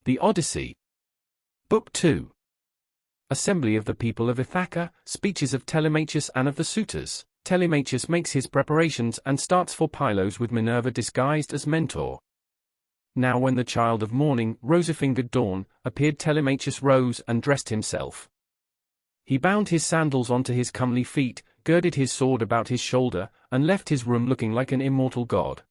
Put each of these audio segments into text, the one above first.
The Odyssey. Book II. Assembly of the people of Ithaca, speeches of Telemachus and of the suitors. Telemachus makes his preparations and starts for Pylos with Minerva disguised as mentor. Now when the child of morning, rosy-fingered dawn, appeared, Telemachus rose and dressed himself. He bound his sandals onto his comely feet, girded his sword about his shoulder, and left his room looking like an immortal god.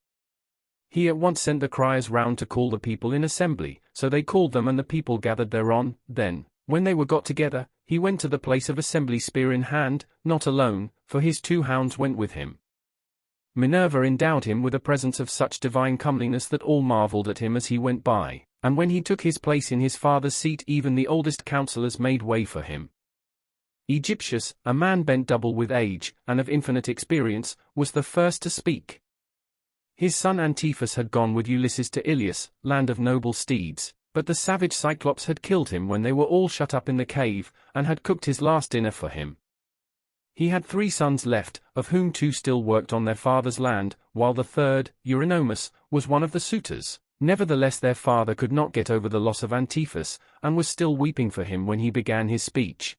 He at once sent the criers round to call the people in assembly, so they called them and the people gathered thereon. Then, when they were got together, he went to the place of assembly spear in hand, not alone, for his 2 hounds went with him. Minerva endowed him with a presence of such divine comeliness that all marveled at him as he went by, and when he took his place in his father's seat even the oldest counsellors made way for him. Aegyptius, a man bent double with age, and of infinite experience, was the first to speak. His son Antiphus had gone with Ulysses to Ilius, land of noble steeds, but the savage Cyclops had killed him when they were all shut up in the cave, and had cooked his last dinner for him. He had 3 sons left, of whom 2 still worked on their father's land, while the third, Eurynomus, was one of the suitors. Nevertheless their father could not get over the loss of Antiphus, and was still weeping for him when he began his speech.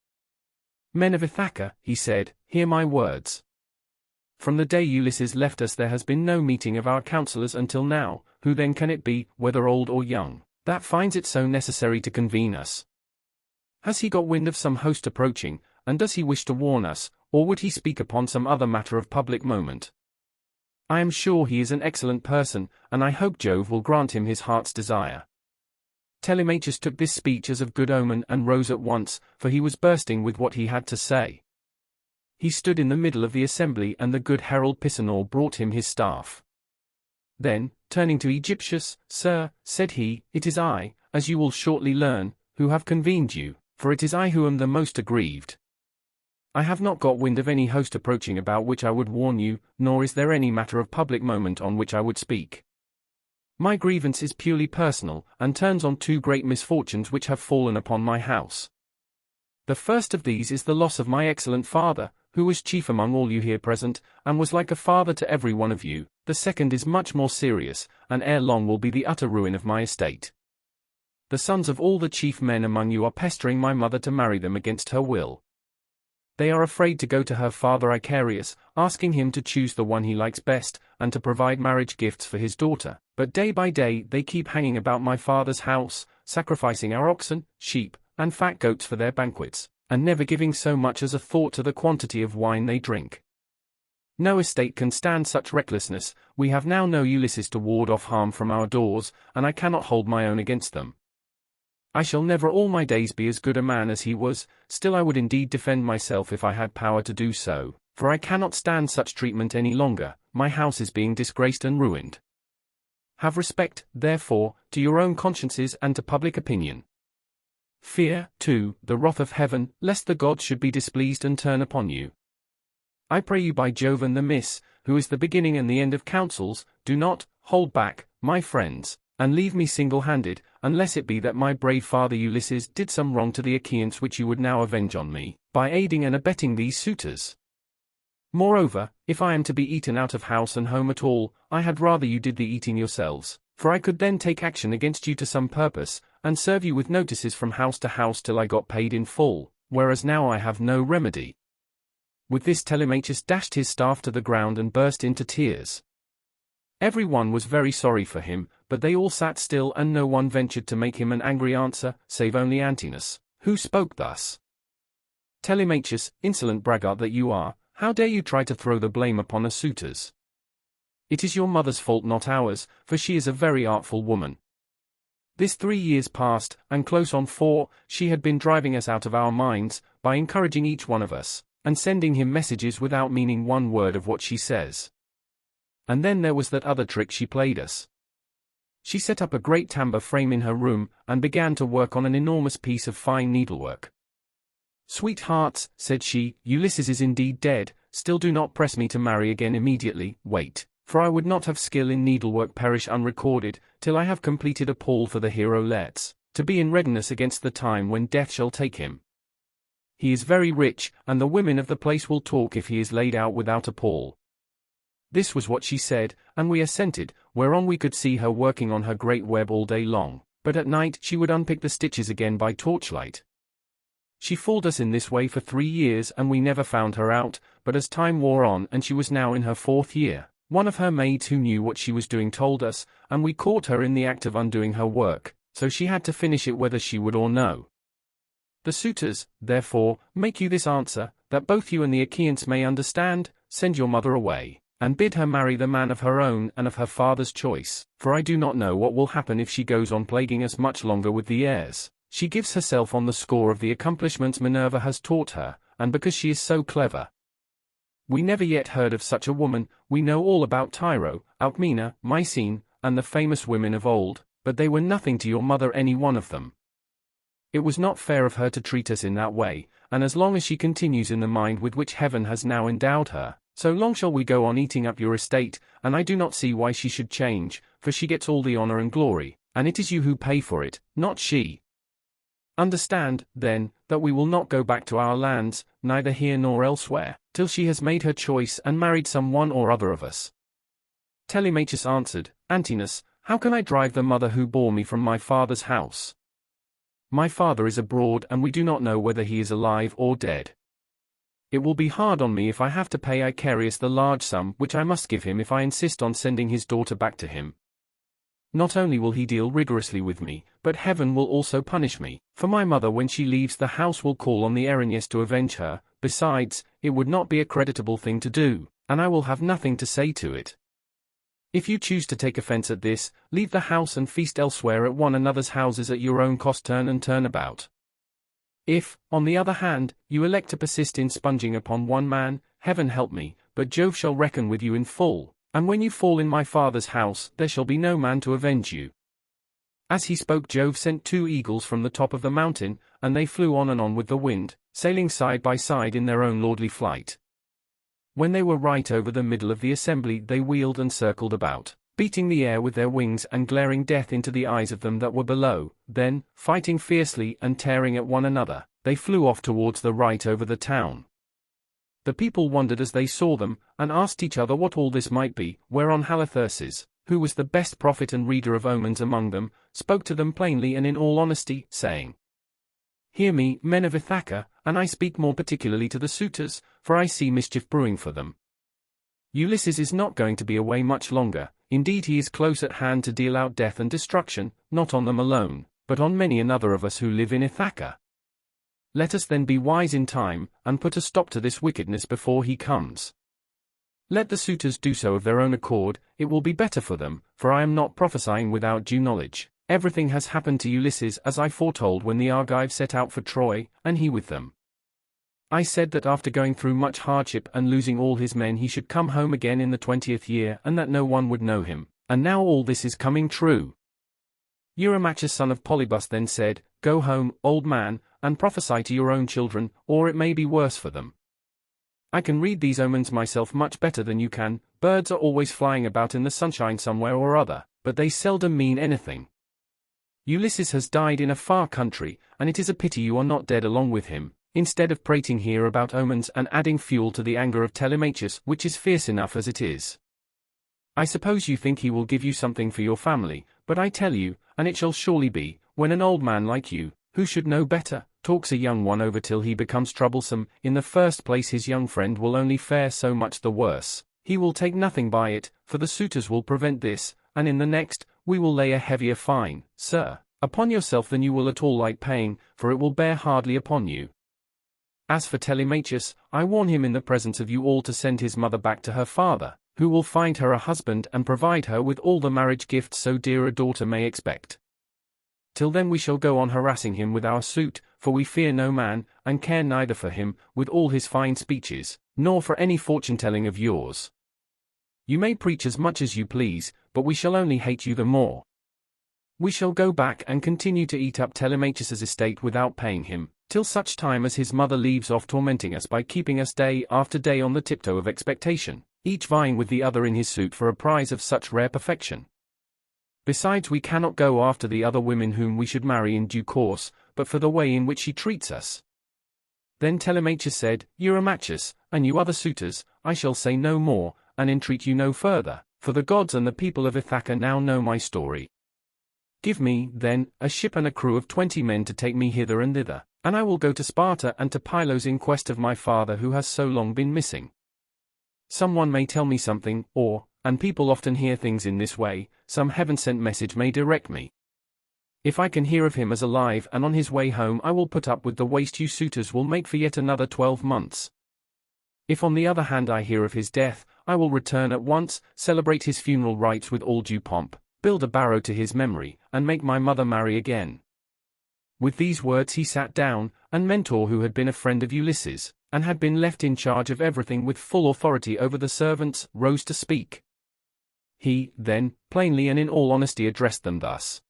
"Men of Ithaca," he said, "hear my words. From the day Ulysses left us there has been no meeting of our counsellors until now. Who then can it be, whether old or young, that finds it so necessary to convene us? Has he got wind of some host approaching, and does he wish to warn us, or would he speak upon some other matter of public moment? I am sure he is an excellent person, and I hope Jove will grant him his heart's desire." Telemachus took this speech as of good omen and rose at once, for he was bursting with what he had to say. He stood in the middle of the assembly and the good herald Pisanor brought him his staff. Then, turning to Aegyptius, "Sir," said he, "it is I, as you will shortly learn, who have convened you, for it is I who am the most aggrieved. I have not got wind of any host approaching about which I would warn you, nor is there any matter of public moment on which I would speak. My grievance is purely personal, and turns on 2 great misfortunes which have fallen upon my house. The first of these is the loss of my excellent father, who was chief among all you here present, and was like a father to every one of you. The second is much more serious, and ere long will be the utter ruin of my estate. The sons of all the chief men among you are pestering my mother to marry them against her will. They are afraid to go to her father Icarius, asking him to choose the one he likes best, and to provide marriage gifts for his daughter. But day by day they keep hanging about my father's house, sacrificing our oxen, sheep, and fat goats for their banquets, and never giving so much as a thought to the quantity of wine they drink. No estate can stand such recklessness. We have now no Ulysses to ward off harm from our doors, and I cannot hold my own against them. I shall never all my days be as good a man as he was, still I would indeed defend myself if I had power to do so, for I cannot stand such treatment any longer. My house is being disgraced and ruined. Have respect, therefore, to your own consciences and to public opinion. Fear, too, the wrath of heaven, lest the gods should be displeased and turn upon you. I pray you by Jove and the Mys, who is the beginning and the end of counsels, do not hold back, my friends, and leave me single-handed, unless it be that my brave father Ulysses did some wrong to the Achaeans which you would now avenge on me, by aiding and abetting these suitors. Moreover, if I am to be eaten out of house and home at all, I had rather you did the eating yourselves, for I could then take action against you to some purpose, and serve you with notices from house to house till I got paid in full, whereas now I have no remedy." With this Telemachus dashed his staff to the ground and burst into tears. Every one was very sorry for him, but they all sat still and no one ventured to make him an angry answer, save only Antinous, who spoke thus. "Telemachus, insolent braggart that you are, how dare you try to throw the blame upon us suitors? It is your mother's fault, not ours, for she is a very artful woman. This 3 years past, and close on 4, she had been driving us out of our minds, by encouraging each one of us, and sending him messages without meaning one word of what she says. And then there was that other trick she played us. She set up a great tambour frame in her room, and began to work on an enormous piece of fine needlework. 'Sweethearts,' said she, 'Ulysses is indeed dead, still do not press me to marry again immediately, wait, for I would not have skill in needlework perish unrecorded, till I have completed a pall for the hero Let's, to be in readiness against the time when death shall take him. He is very rich, and the women of the place will talk if he is laid out without a pall.' This was what she said, and we assented, whereon we could see her working on her great web all day long. but at night she would unpick the stitches again by torchlight. She fooled us in this way for 3 years and we never found her out, but as time wore on and she was now in her 4th year, one of her maids who knew what she was doing told us, and we caught her in the act of undoing her work, so she had to finish it whether she would or no. The suitors, therefore, make you this answer, that both you and the Achaeans may understand, send your mother away, and bid her marry the man of her own and of her father's choice, for I do not know what will happen if she goes on plaguing us much longer with the heirs. She gives herself on the score of the accomplishments Minerva has taught her, and because she is so clever. We never yet heard of such a woman. We know all about Tyro, Alcmena, Mycene, and the famous women of old, but they were nothing to your mother, any one of them. It was not fair of her to treat us in that way, and as long as she continues in the mind with which heaven has now endowed her, so long shall we go on eating up your estate, and I do not see why she should change, for she gets all the honor and glory, and it is you who pay for it, not she. Understand, then, that we will not go back to our lands, neither here nor elsewhere, till she has made her choice and married some one or other of us. Telemachus answered, Antinous, how can I drive the mother who bore me from my father's house? My father is abroad and we do not know whether he is alive or dead. It will be hard on me if I have to pay Icarius the large sum which I must give him if I insist on sending his daughter back to him. Not only will he deal rigorously with me, but heaven will also punish me, for my mother when she leaves the house will call on the Erinyes to avenge her. Besides, it would not be a creditable thing to do, and I will have nothing to say to it. If you choose to take offense at this, leave the house and feast elsewhere at one another's houses at your own cost, turn and turn about. If, on the other hand, you elect to persist in sponging upon one man, heaven help me, but Jove shall reckon with you in full, and when you fall in my father's house there shall be no man to avenge you. As he spoke, Jove sent 2 eagles from the top of the mountain, and they flew on and on with the wind, sailing side by side in their own lordly flight. When they were right over the middle of the assembly they wheeled and circled about, beating the air with their wings and glaring death into the eyes of them that were below. Then, fighting fiercely and tearing at one another, they flew off towards the right over the town. The people wondered as they saw them, and asked each other what all this might be, whereon Halitherses, who was the best prophet and reader of omens among them, spoke to them plainly and in all honesty, saying, Hear me, men of Ithaca, and I speak more particularly to the suitors, for I see mischief brewing for them. Ulysses is not going to be away much longer, indeed he is close at hand to deal out death and destruction, not on them alone, but on many another of us who live in Ithaca. Let us then be wise in time, and put a stop to this wickedness before he comes. Let the suitors do so of their own accord, it will be better for them, for I am not prophesying without due knowledge. Everything has happened to Ulysses as I foretold when the Argives set out for Troy, and he with them. I said that after going through much hardship and losing all his men he should come home again in the 20th year and that no one would know him, and now all this is coming true. Eurymachus son of Polybus then said, Go home, old man, and prophesy to your own children, or it may be worse for them. I can read these omens myself much better than you can. Birds are always flying about in the sunshine somewhere or other, but they seldom mean anything. Ulysses has died in a far country, and it is a pity you are not dead along with him, instead of prating here about omens and adding fuel to the anger of Telemachus, which is fierce enough as it is. I suppose you think he will give you something for your family, but I tell you, and it shall surely be, when an old man like you, who should know better, talks a young one over till he becomes troublesome, in the first place his young friend will only fare so much the worse, he will take nothing by it, for the suitors will prevent this, and in the next, we will lay a heavier fine, sir, upon yourself than you will at all like paying, for it will bear hardly upon you. As for Telemachus, I warn him in the presence of you all to send his mother back to her father, who will find her a husband and provide her with all the marriage gifts so dear a daughter may expect. Till then we shall go on harassing him with our suit, for we fear no man, and care neither for him, with all his fine speeches, nor for any fortune-telling of yours. You may preach as much as you please, but we shall only hate you the more. We shall go back and continue to eat up Telemachus's estate without paying him, till such time as his mother leaves off tormenting us by keeping us day after day on the tiptoe of expectation, each vying with the other in his suit for a prize of such rare perfection. Besides, we cannot go after the other women whom we should marry in due course, but for the way in which she treats us. Then Telemachus said, Eurymachus, and you other suitors, I shall say no more, and entreat you no further, for the gods and the people of Ithaca now know my story. Give me, then, a ship and a crew of 20 men to take me hither and thither, and I will go to Sparta and to Pylos in quest of my father who has so long been missing. Someone may tell me something, or, and people often hear things in this way, some heaven-sent message may direct me. If I can hear of him as alive and on his way home, I will put up with the waste you suitors will make for yet another 12 months. If on the other hand I hear of his death, I will return at once, celebrate his funeral rites with all due pomp, build a barrow to his memory, and make my mother marry again." With these words he sat down, and Mentor, who had been a friend of Ulysses, and had been left in charge of everything with full authority over the servants, rose to speak. He, then, plainly and in all honesty addressed them thus.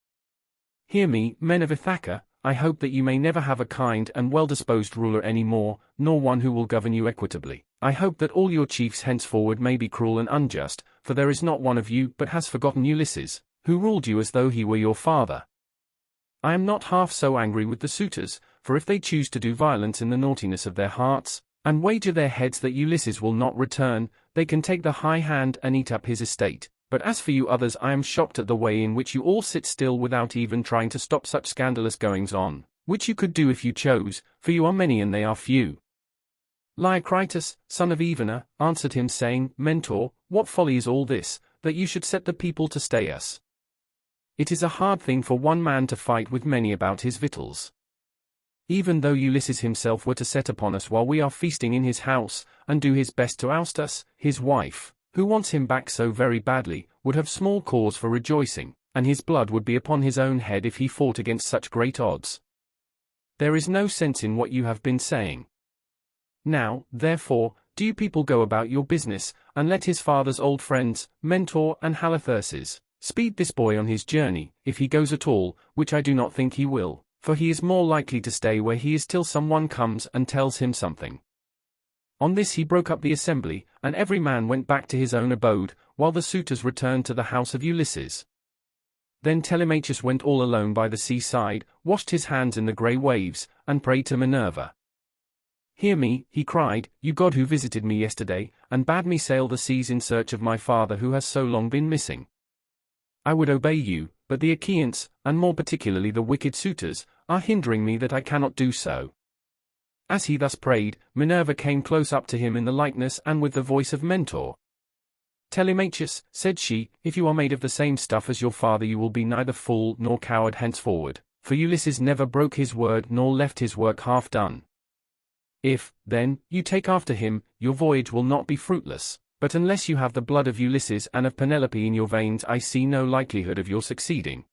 "Hear me, men of Ithaca, I hope that you may never have a kind and well-disposed ruler any more, nor one who will govern you equitably. I hope that all your chiefs henceforward may be cruel and unjust, for there is not one of you but has forgotten Ulysses, who ruled you as though he were your father. I am not half so angry with the suitors, for if they choose to do violence in the naughtiness of their hearts, and wager their heads that Ulysses will not return, they can take the high hand and eat up his estate. But as for you others, I am shocked at the way in which you all sit still without even trying to stop such scandalous goings-on, which you could do if you chose, for you are many and they are few." Leocritus, son of Evenor, answered him saying, "Mentor, what folly is all this, that you should set the people to stay us? It is a hard thing for one man to fight with many about his victuals. Even though Ulysses himself were to set upon us while we are feasting in his house, and do his best to oust us, his wife, who wants him back so very badly, would have small cause for rejoicing, and his blood would be upon his own head if he fought against such great odds. There is no sense in what you have been saying. Now, therefore, do you people go about your business, and let his father's old friends, Mentor and Halitherses, speed this boy on his journey, if he goes at all, which I do not think he will, for he is more likely to stay where he is till someone comes and tells him something." On this he broke up the assembly, and every man went back to his own abode, while the suitors returned to the house of Ulysses. Then Telemachus went all alone by the seaside, washed his hands in the grey waves, and prayed to Minerva. "Hear me," he cried, "you god who visited me yesterday, and bade me sail the seas in search of my father who has so long been missing. I would obey you, but the Achaeans, and more particularly the wicked suitors, are hindering me that I cannot do so." As he thus prayed, Minerva came close up to him in the likeness and with the voice of Mentor. "Telemachus," said she, "if you are made of the same stuff as your father, you will be neither fool nor coward henceforward, for Ulysses never broke his word nor left his work half done. If, then, you take after him, your voyage will not be fruitless, but unless you have the blood of Ulysses and of Penelope in your veins, I see no likelihood of your succeeding.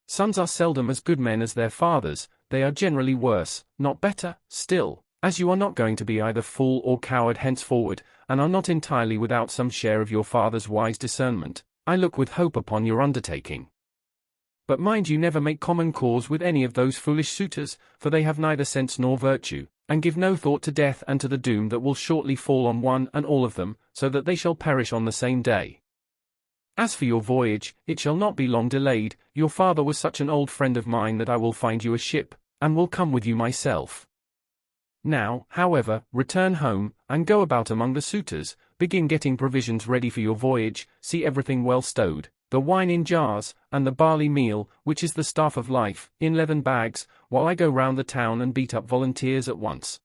Sons are seldom as good men as their fathers, they are generally worse, not better. Still, as you are not going to be either fool or coward henceforward, and are not entirely without some share of your father's wise discernment, I look with hope upon your undertaking. But mind you never make common cause with any of those foolish suitors, for they have neither sense nor virtue, and give no thought to death and to the doom that will shortly fall on one and all of them, so that they shall perish on the same day. As for your voyage, it shall not be long delayed. Your father was such an old friend of mine that I will find you a ship, and will come with you myself. Now, however, return home, and go about among the suitors, begin getting provisions ready for your voyage, see everything well stowed, the wine in jars, and the barley meal, which is the staff of life, in leathern bags, while I go round the town and beat up volunteers at once.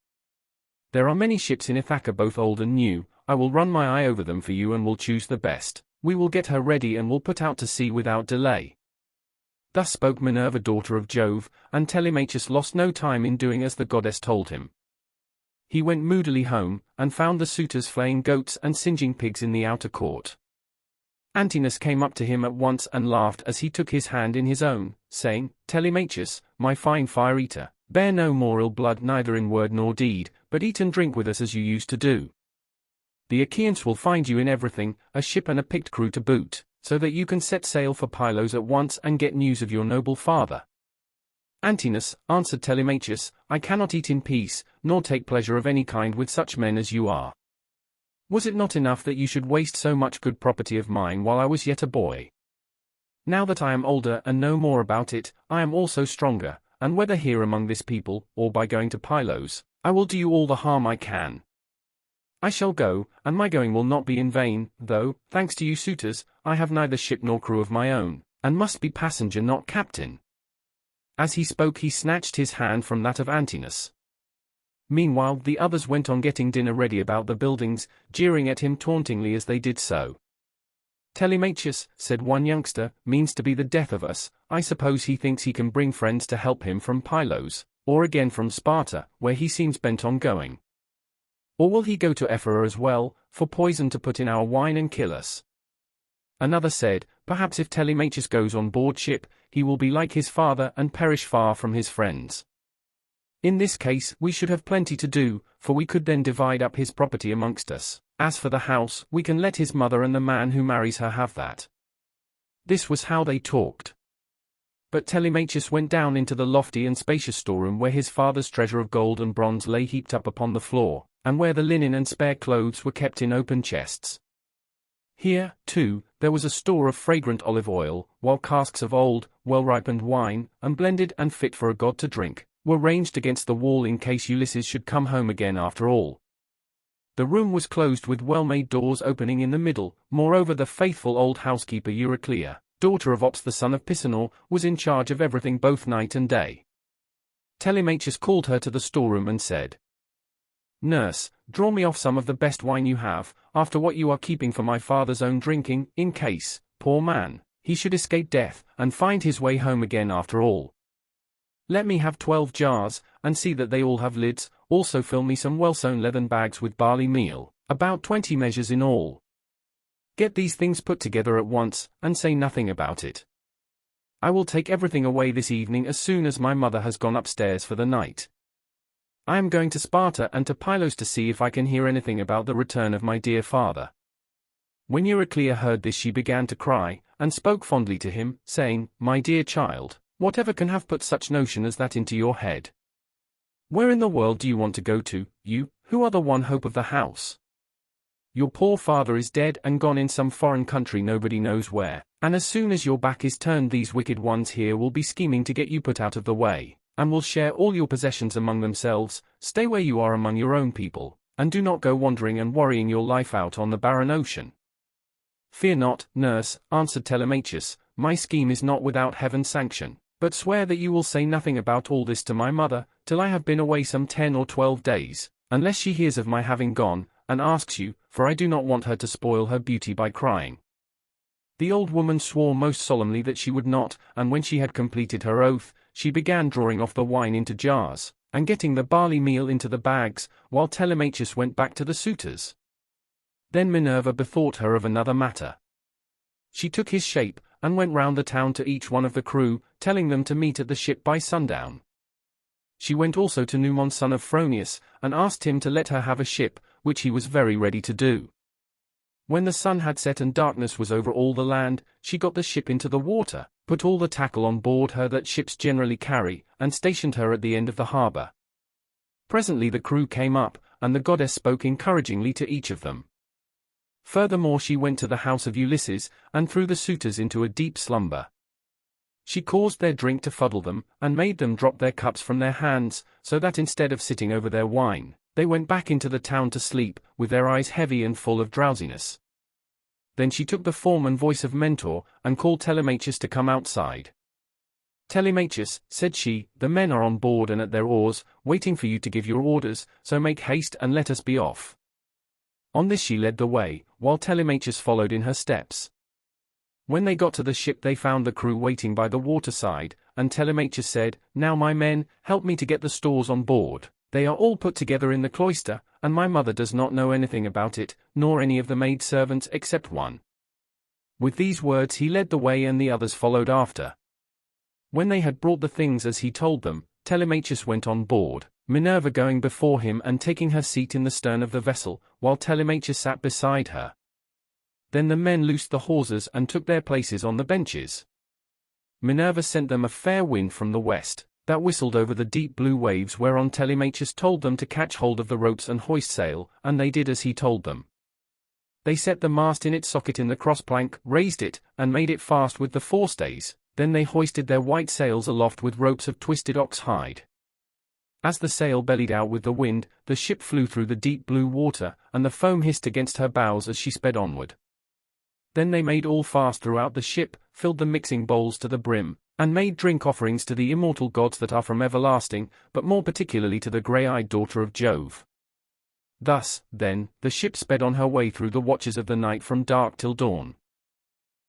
There are many ships in Ithaca, both old and new. I will run my eye over them for you and will choose the best. We will get her ready and will put out to sea without delay." Thus spoke Minerva, daughter of Jove, and Telemachus lost no time in doing as the goddess told him. He went moodily home, and found the suitors flaying goats and singeing pigs in the outer court. Antinous came up to him at once and laughed as he took his hand in his own, saying, "Telemachus, my fine fire-eater, bear no more ill blood neither in word nor deed, but eat and drink with us as you used to do. The Achaeans will find you in everything, a ship and a picked crew to boot, so that you can set sail for Pylos at once and get news of your noble father." "Antinous," answered Telemachus, "I cannot eat in peace, nor take pleasure of any kind with such men as you are. Was it not enough that you should waste so much good property of mine while I was yet a boy? Now that I am older and know more about it, I am also stronger, and whether here among this people, or by going to Pylos, I will do you all the harm I can. I shall go, and my going will not be in vain, though, thanks to you suitors, I have neither ship nor crew of my own, and must be passenger not captain." As he spoke he snatched his hand from that of Antinous. Meanwhile the others went on getting dinner ready about the buildings, jeering at him tauntingly as they did so. "Telemachus," said one youngster, "means to be the death of us. I suppose he thinks he can bring friends to help him from Pylos, or again from Sparta, where he seems bent on going. Or will he go to Ephyra as well, for poison to put in our wine and kill us?" Another said, "Perhaps if Telemachus goes on board ship, he will be like his father and perish far from his friends. In this case we should have plenty to do, for we could then divide up his property amongst us. As for the house, we can let his mother and the man who marries her have that." This was how they talked. But Telemachus went down into the lofty and spacious storeroom where his father's treasure of gold and bronze lay heaped up upon the floor, and where the linen and spare clothes were kept in open chests. Here, too, there was a store of fragrant olive oil, while casks of old, well-ripened wine, unblended and fit for a god to drink, were ranged against the wall in case Ulysses should come home again after all. The room was closed with well-made doors opening in the middle. Moreover, the faithful old housekeeper Euryclea, daughter of Ops the son of Pisenor, was in charge of everything both night and day. Telemachus called her to the storeroom and said, "Nurse, draw me off some of the best wine you have, after what you are keeping for my father's own drinking, in case, poor man, he should escape death, and find his way home again after all. Let me have 12 jars, and see that they all have lids. Also fill me some well-sewn leathern bags with barley meal, about 20 measures in all. Get these things put together at once, and say nothing about it. I will take everything away this evening as soon as my mother has gone upstairs for the night. I am going to Sparta and to Pylos to see if I can hear anything about the return of my dear father." When Euryclea heard this she began to cry, and spoke fondly to him, saying, "My dear child, whatever can have put such notion as that into your head? Where in the world do you want to go to, you, who are the one hope of the house? Your poor father is dead and gone in some foreign country nobody knows where, and as soon as your back is turned these wicked ones here will be scheming to get you put out of the way, and will share all your possessions among themselves. Stay where you are among your own people, and do not go wandering and worrying your life out on the barren ocean." "Fear not, nurse," answered Telemachus, "my scheme is not without heaven's sanction, but swear that you will say nothing about all this to my mother, till I have been away some 10 or 12 days, unless she hears of my having gone, and asks you, for I do not want her to spoil her beauty by crying." The old woman swore most solemnly that she would not, and when she had completed her oath, she began drawing off the wine into jars, and getting the barley meal into the bags, while Telemachus went back to the suitors. Then Minerva bethought her of another matter. She took his shape, and went round the town to each one of the crew, telling them to meet at the ship by sundown. She went also to Numon son of Phronius, and asked him to let her have a ship, which he was very ready to do. When the sun had set and darkness was over all the land, she got the ship into the water, put all the tackle on board her that ships generally carry, and stationed her at the end of the harbour. Presently the crew came up, and the goddess spoke encouragingly to each of them. Furthermore she went to the house of Ulysses, and threw the suitors into a deep slumber. She caused their drink to fuddle them, and made them drop their cups from their hands, so that instead of sitting over their wine, they went back into the town to sleep, with their eyes heavy and full of drowsiness. Then she took the form and voice of Mentor, and called Telemachus to come outside. "Telemachus," said she, "the men are on board and at their oars, waiting for you to give your orders, so make haste and let us be off." On this she led the way, while Telemachus followed in her steps. When they got to the ship they found the crew waiting by the waterside, and Telemachus said, "Now my men, help me to get the stores on board. They are all put together in the cloister, and my mother does not know anything about it, nor any of the maidservants except one." With these words he led the way and the others followed after. When they had brought the things as he told them, Telemachus went on board, Minerva going before him and taking her seat in the stern of the vessel, while Telemachus sat beside her. Then the men loosed the hawsers and took their places on the benches. Minerva sent them a fair wind from the west, that whistled over the deep blue waves, whereon Telemachus told them to catch hold of the ropes and hoist sail, and they did as he told them. They set the mast in its socket in the cross-plank, raised it, and made it fast with the forestays. Then they hoisted their white sails aloft with ropes of twisted ox hide. As the sail bellied out with the wind, the ship flew through the deep blue water, and the foam hissed against her bows as she sped onward. Then they made all fast throughout the ship, filled the mixing bowls to the brim, and made drink offerings to the immortal gods that are from everlasting, but more particularly to the grey-eyed daughter of Jove. Thus, then, the ship sped on her way through the watches of the night from dark till dawn.